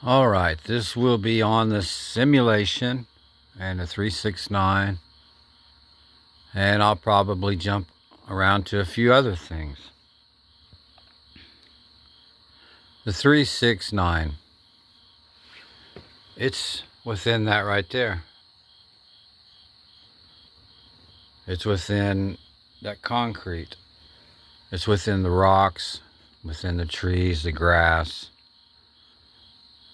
All right, this will be on the simulation and the 369, and I'll probably jump around to a few other things. The 369, it's within that right there. It's within that concrete. It's within the rocks, within the trees, the grass,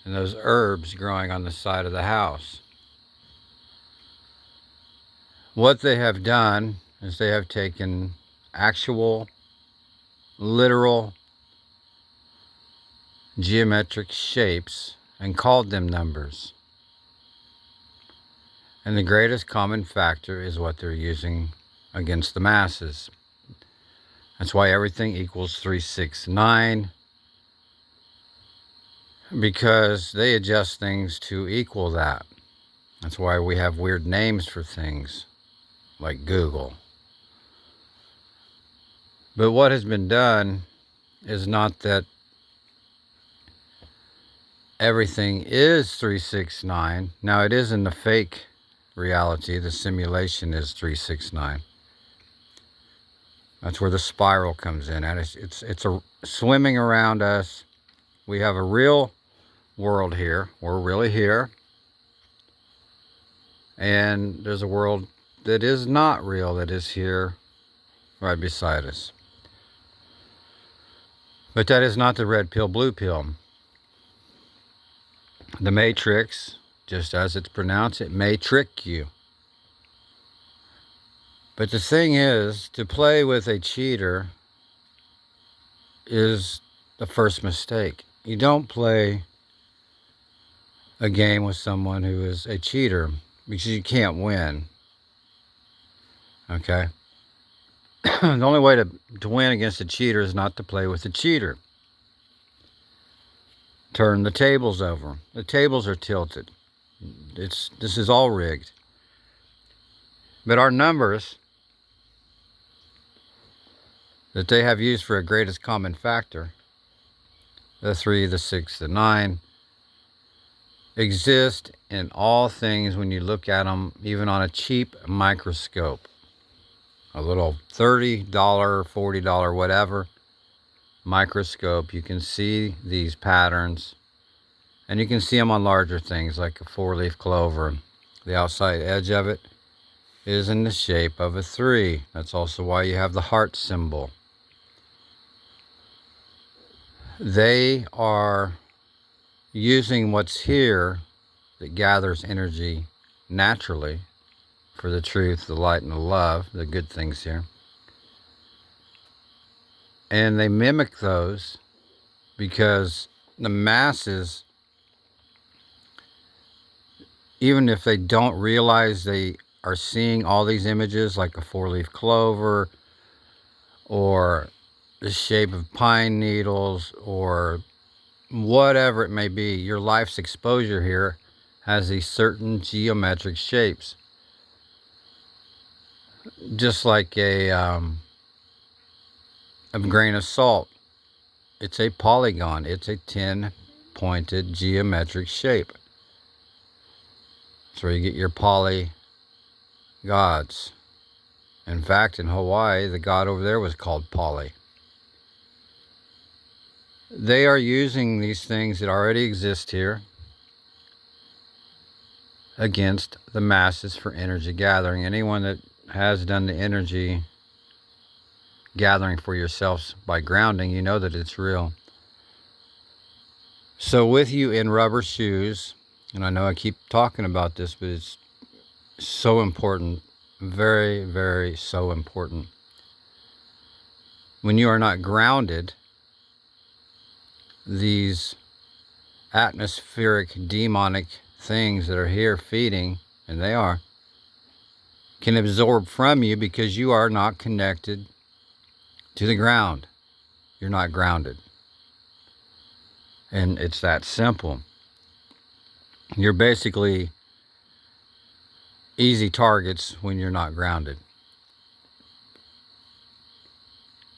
and those herbs growing on the side of the house. What they have done is they have taken actual, literal, geometric shapes and called them numbers. And the greatest common factor is what they're using against the masses. That's why everything equals 369, because they adjust things to equal that. That's why we have weird names for things like Google. But what has been done is not that everything is 369. Now, it is in the fake reality. The simulation is 369. That's where the spiral comes in. And it's a swimming around us. We have a real world here. We're really here. And there's a world that is not real, that is here right beside us. But that is not the red pill, blue pill. The Matrix, just as it's pronounced, it may trick you. But the thing is, to play with a cheater is the first mistake. You don't play a game with someone who is a cheater because you can't win. Okay? The only way to win against a cheater is not to play with a cheater. Turn the tables over. The tables are tilted. This is all rigged. But our numbers that they have used for a greatest common factor, the 3, the 6, the 9, exist in all things when you look at them, even on a cheap microscope. A little $30, $40, whatever microscope, you can see these patterns. And you can see them on larger things like a 4-leaf clover. The outside edge of it is in the shape of a 3. That's also why you have the heart symbol. They are using what's here that gathers energy naturally for the truth, the light, and the love, the good things here. And they mimic those because the masses, even if they don't realize they are seeing all these images like a 4-leaf clover or the shape of pine needles or whatever it may be, your life's exposure here has these certain geometric shapes. Just like a grain of salt. It's a polygon. It's a 10-pointed geometric shape. That's where you get your poly gods. In fact, in Hawaii, the god over there was called Polly. They are using these things that already exist here against the masses for energy gathering. Anyone that has done the energy gathering for yourselves by grounding, you know that it's real. So with you in rubber shoes, and I know I keep talking about this, but it's so important, very, very so important. When you are not grounded, these atmospheric demonic things that are here feeding, and they are, can absorb from you because you are not connected to the ground. You're not grounded. And it's that simple. You're basically easy targets when you're not grounded.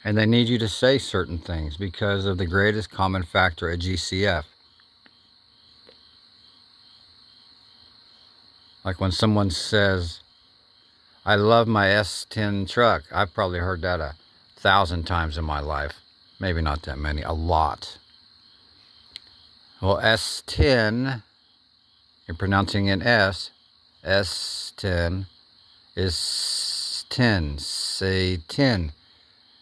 And they need you to say certain things because of the greatest common factor at GCF. Like when someone says, I love my S10 truck. I've probably heard that 1,000 times in my life. Maybe not that many, a lot. Well, S10, you're pronouncing an S. S10 is 10. Say 10.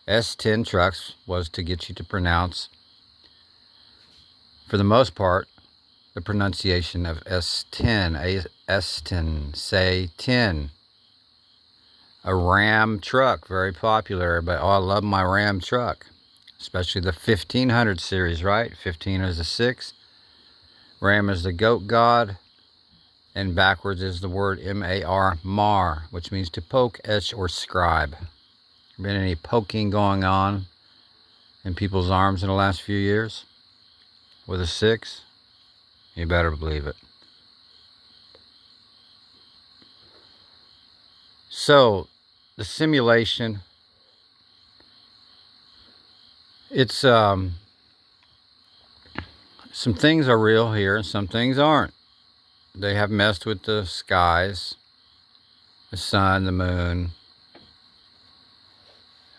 S10 trucks was to get you to pronounce, for the most part, the pronunciation of S10. S10. Say 10. A Ram truck, very popular. But oh, I love my Ram truck, especially the 1500 series, right? 15 is the 6. Ram is the goat god, and backwards is the word M-A-R, mar, which means to poke, etch, or scribe. Been any poking going on in people's arms in the last few years with a 6? You better believe it. So, the simulation, it's, some things are real here and some things aren't. They have messed with the skies, the sun, the moon,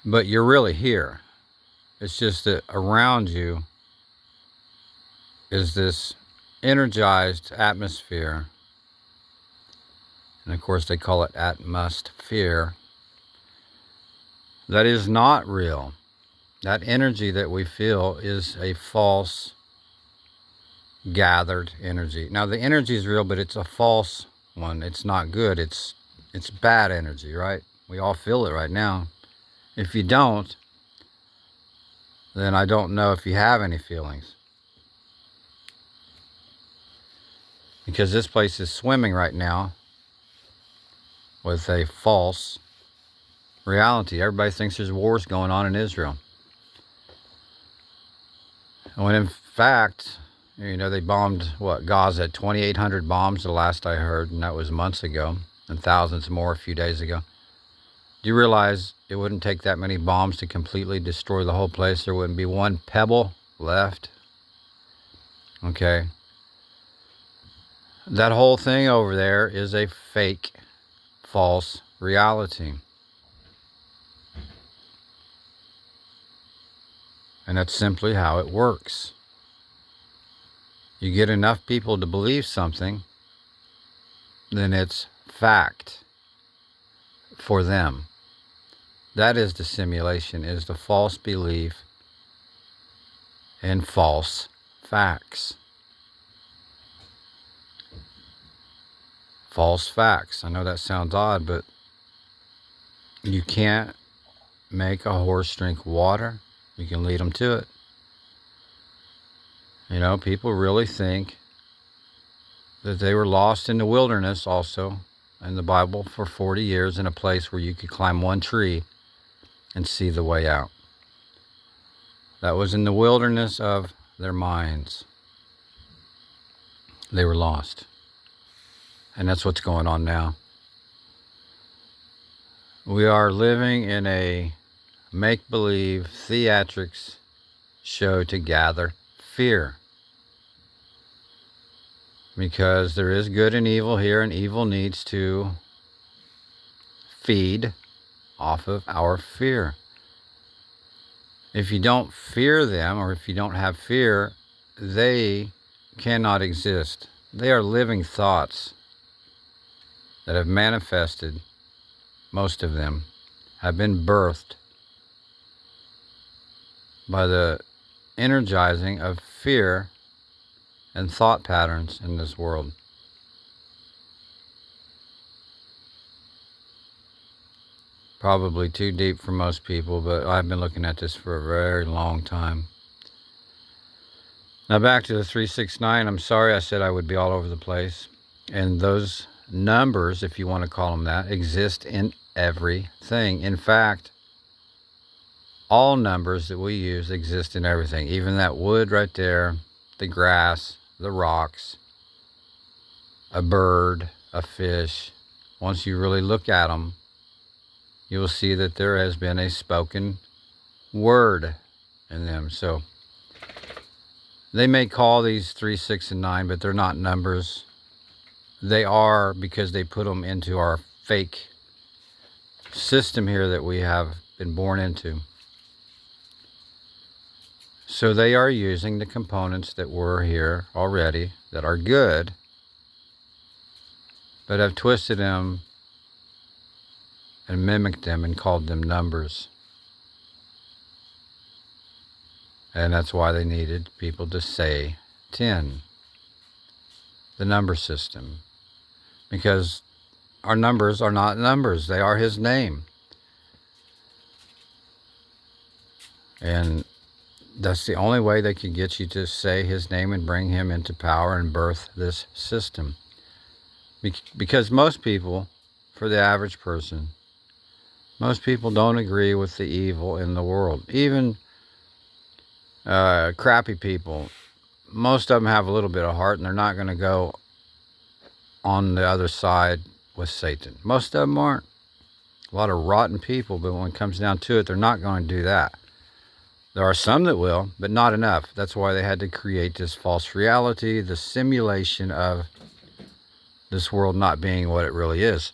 but you're really here. It's just that around you is this energized atmosphere. And of course they call it atmosphere. That is not real. That energy that we feel is a false gathered energy. Now the energy is real, but it's a false one. It's not good. It's bad energy, right? We all feel it right now. If you don't, then I don't know if you have any feelings. Because this place is swimming right now with a false reality. Everybody thinks there's wars going on in Israel. When in fact, you know, they bombed, Gaza at 2,800 bombs the last I heard, and that was months ago, and thousands more a few days ago. Do you realize it wouldn't take that many bombs to completely destroy the whole place? There wouldn't be one pebble left. Okay. That whole thing over there is a fake, false reality. And that's simply how it works. You get enough people to believe something, then it's fact for them. That is the simulation, is the false belief in false facts. False facts. I know that sounds odd, but you can't make a horse drink water. You can lead them to it. You know, people really think that they were lost in the wilderness also in the Bible for 40 years in a place where you could climb one tree and see the way out. That was in the wilderness of their minds. They were lost. And that's what's going on now. We are living in a make-believe theatrics show to gather fear. Because there is good and evil here, and evil needs to feed off of our fear. If you don't fear them, or if you don't have fear, they cannot exist. They are living thoughts that have manifested. Most of them have been birthed by the energizing of fear and thought patterns in this world. Probably too deep for most people, but I've been looking at this for a very long time. Now back to the 369. I'm sorry I said I would be all over the place. And those numbers, if you want to call them that, exist in everything. In fact, all numbers that we use exist in everything. Even that wood right there, the grass, the rocks, a bird, a fish. Once you really look at them, you will see that there has been a spoken word in them. So they may call these 3, 6, and 9, but they're not numbers. They are, because they put them into our fake system here that we have been born into. So they are using the components that were here already that are good, but have twisted them and mimicked them and called them numbers. And that's why they needed people to say 10, the number system. Because our numbers are not numbers, they are his name. And that's the only way they could get you to say his name and bring him into power and birth this system. Because most people, for the average person, most people don't agree with the evil in the world. Even crappy people, most of them have a little bit of heart, and they're not going to go on the other side with Satan. Most of them aren't. A lot of rotten people, but when it comes down to it, they're not going to do that. There are some that will, but not enough. That's why they had to create this false reality, the simulation of this world not being what it really is.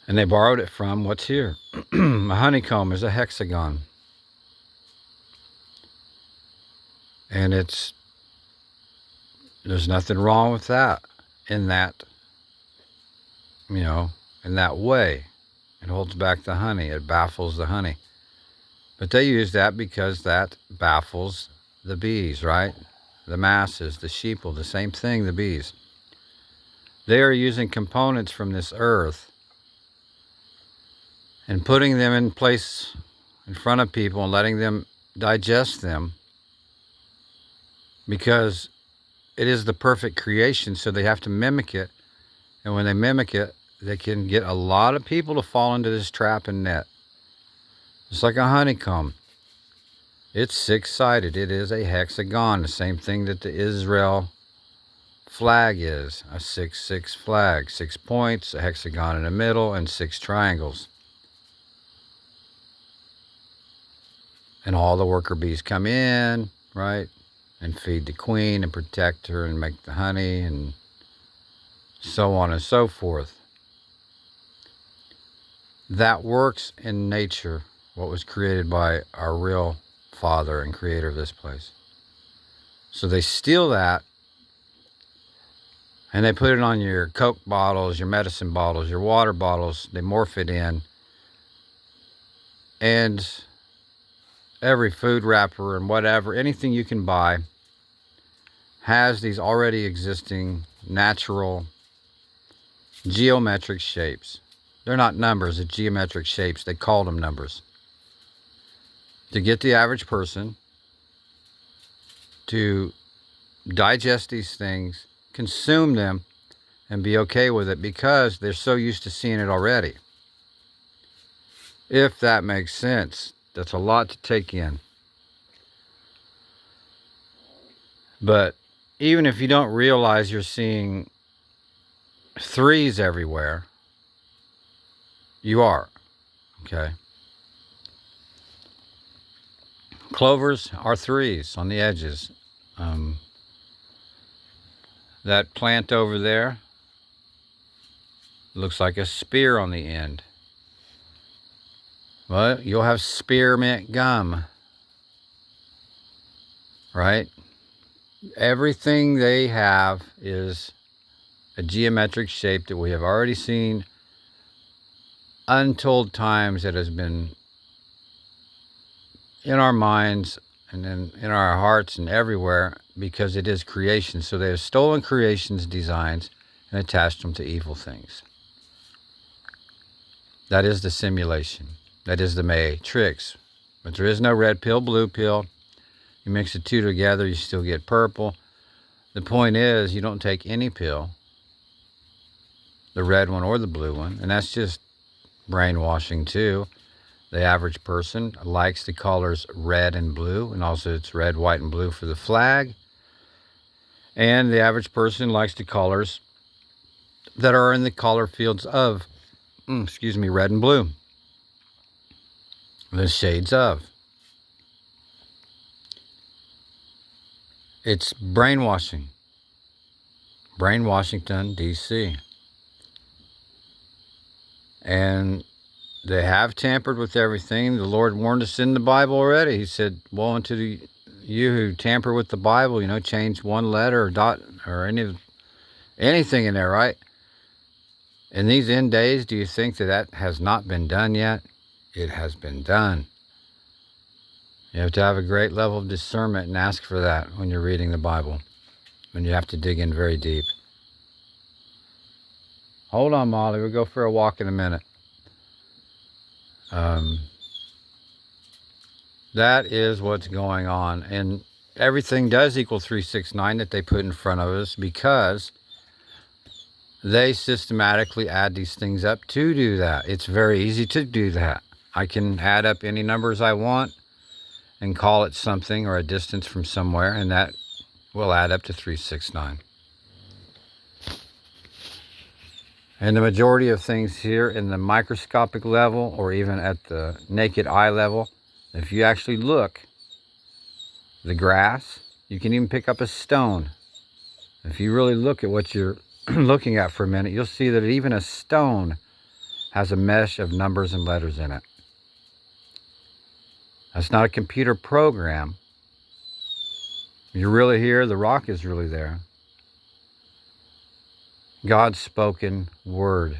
And they borrowed it from what's here. A honeycomb is a hexagon. And there's nothing wrong with that, in that way. It holds back the honey. It baffles the honey. But they use that because that baffles the bees, right? The masses, the sheeple, the same thing, the bees. They are using components from this earth and putting them in place in front of people and letting them digest them, because it is the perfect creation, so they have to mimic it. And when they mimic it, they can get a lot of people to fall into this trap and net. It's like a honeycomb. It's six-sided. It is a hexagon, the same thing that the Israel flag is, a 6-6 flag. 6 points, a hexagon in the middle, and 6 triangles. And all the worker bees come in, right, and feed the queen and protect her and make the honey and so on and so forth. That works in nature, what was created by our real Father and creator of this place. So they steal that and they put it on your Coke bottles, your medicine bottles, your water bottles. They morph it in. And every food wrapper and whatever, anything you can buy, has these already existing natural geometric shapes. They're not numbers, they're geometric shapes. They call them numbers. To get the average person to digest these things, consume them, and be okay with it, because they're so used to seeing it already. If that makes sense. That's a lot to take in. But even if you don't realize you're seeing 3s everywhere, you are. Okay? Clovers are 3s on the edges. That plant over there looks like a spear on the end. Well, you'll have spearmint gum, right? Everything they have is a geometric shape that we have already seen untold times, that has been in our minds and in our hearts and everywhere, because it is creation. So they have stolen creation's designs and attached them to evil things. That is the simulation. That is the matrix. But there is no red pill, blue pill. You mix the two together, you still get purple. The point is, you don't take any pill, the red one or the blue one, and that's just brainwashing too. The average person likes the colors red and blue, and also it's red, white, and blue for the flag. And the average person likes the colors that are in the color fields of, red and blue. The shades of. It's brainwashing. Washington, D.C. And they have tampered with everything. The Lord warned us in the Bible already. He said, woe unto you who tamper with the Bible, change one letter or dot or anything in there, right? In these end days, do you think that has not been done yet? It has been done. You have to have a great level of discernment and ask for that when you're reading the Bible, when you have to dig in very deep. Hold on, Molly. We'll go for a walk in a minute. That is what's going on. And everything does equal 369 that they put in front of us because they systematically add these things up to do that. It's very easy to do that. I can add up any numbers I want and call it something or a distance from somewhere, and that will add up to 369. And the majority of things here in the microscopic level or even at the naked eye level, if you actually look, the grass, you can even pick up a stone. If you really look at what you're looking at for a minute, you'll see that even a stone has a mesh of numbers and letters in it. That's not a computer program. You're really here, the rock is really there. God's spoken word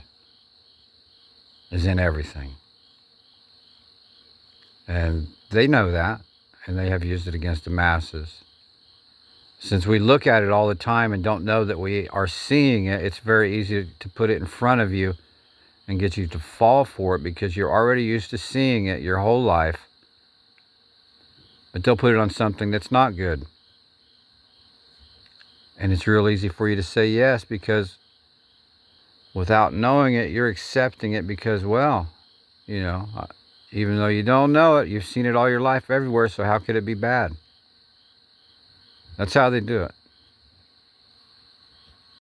is in everything. And they know that, and they have used it against the masses. Since we look at it all the time and don't know that we are seeing it, it's very easy to put it in front of you and get you to fall for it because you're already used to seeing it your whole life. But they'll put it on something that's not good. And it's real easy for you to say yes because without knowing it, you're accepting it because, well, even though you don't know it, you've seen it all your life everywhere, so how could it be bad? That's how they do it.